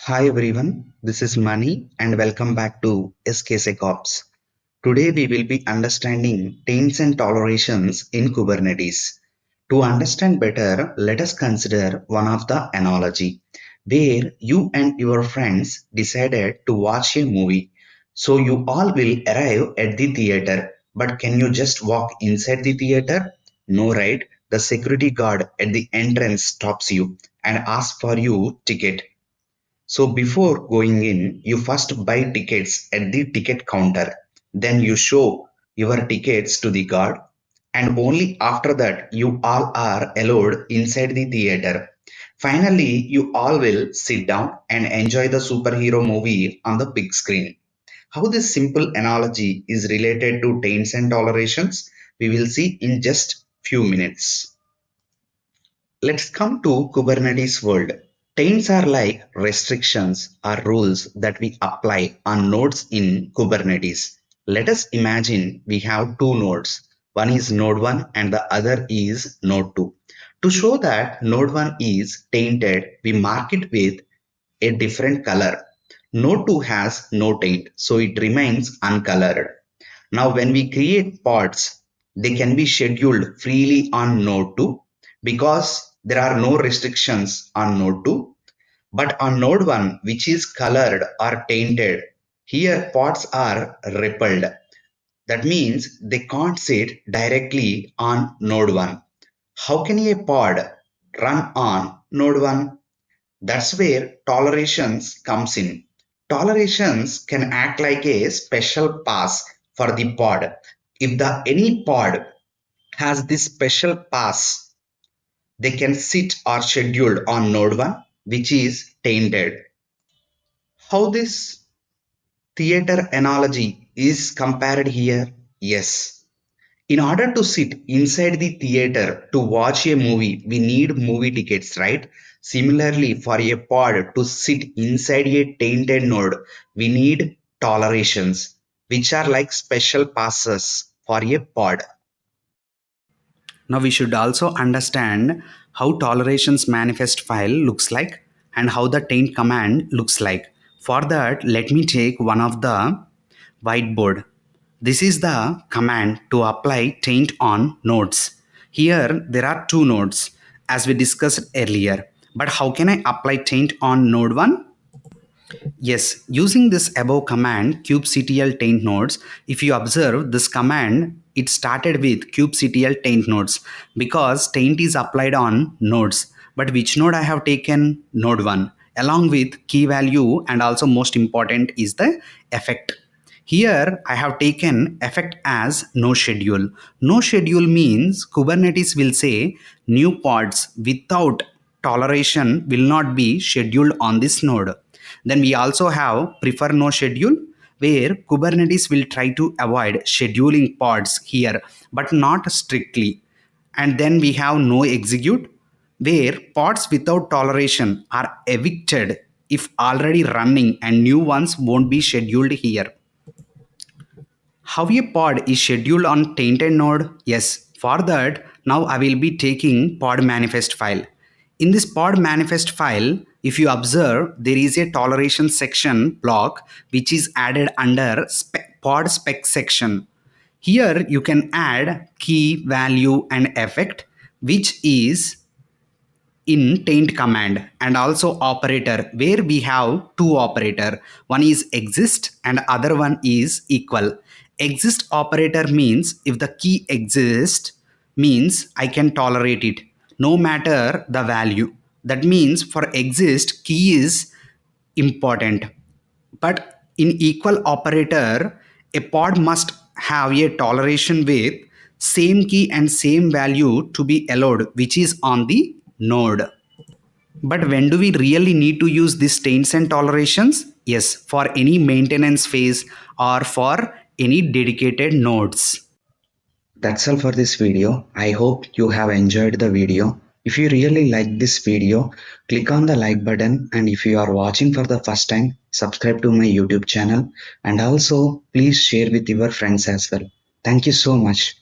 Hi everyone, this is Mani and welcome back to SKSecOps. Today we will be understanding taints and tolerations in Kubernetes. To understand better, let us consider one of the analogy where you and your friends decided to watch a movie. So you all will arrive at the theater, but can you just walk inside the theater? No, right? The security guard at the entrance stops you and asks for your ticket. So before going in, you first buy tickets at the ticket counter. Then you show your tickets to the guard, and only after that you all are allowed inside the theater. Finally, you all will sit down and enjoy the superhero movie on the big screen. How this simple analogy is related to taints and tolerations, we will see in just few minutes. Let's come to Kubernetes world. Taints are like restrictions or rules that we apply on nodes in Kubernetes. Let us imagine we have two nodes. One is node 1 and the other is node 2. To show that node 1 is tainted, we mark it with a different color. Node 2 has no taint, so it remains uncolored. Now, when we create pods, they can be scheduled freely on node 2 because there are no restrictions on node 2. But on node 1, which is colored or tainted, here pods are repelled. That means they can't sit directly on node 1. How can a pod run on node 1? That's where tolerations comes in. Tolerations can act like a special pass for the pod. If the any pod has this special pass, they can sit or scheduled on node 1, which is tainted. How this theater analogy is compared here? Yes. In order to sit inside the theater to watch a movie, we need movie tickets, right? Similarly, for a pod to sit inside a tainted node, we need tolerations, which are like special passes for a pod. Now we should also understand how tolerations manifest file looks like and how the taint command looks like. For that, let me take one of the whiteboard. This is the command to apply taint on nodes. Here there are two nodes as we discussed earlier. But how can I apply taint on node 1? Yes, using this above command kubectl taint nodes, if you observe this command, it started with kubectl taint nodes because taint is applied on nodes. But which node I have taken? Node 1 along with key value, and also most important is the effect. Here I have taken effect as no schedule. No schedule means Kubernetes will say new pods without toleration will not be scheduled on this node. Then we also have prefer no schedule, where Kubernetes will try to avoid scheduling pods here, but not strictly. And then we have no execute, where pods without toleration are evicted if already running and new ones won't be scheduled here. How a pod is scheduled on tainted node? Yes, for that, now I will be taking pod manifest file. In this pod manifest file, if you observe, there is a toleration section block which is added under pod spec section. Here you can add key, value, and effect, which is in taint command, and also operator, where we have two operator. One is exist and other one is equal. Exist operator means if the key exists, means I can tolerate it no matter the value. That means for exist, key is important. But in equal operator, a pod must have a toleration with same key and same value to be allowed, which is on the node. But when do we really need to use these taints and tolerations? Yes, for any maintenance phase or for any dedicated nodes. That's all for this video. I hope you have enjoyed the video. If you really like this video, click on the like button, and if you are watching for the first time, subscribe to my YouTube channel, and also please share with your friends as well. Thank you so much.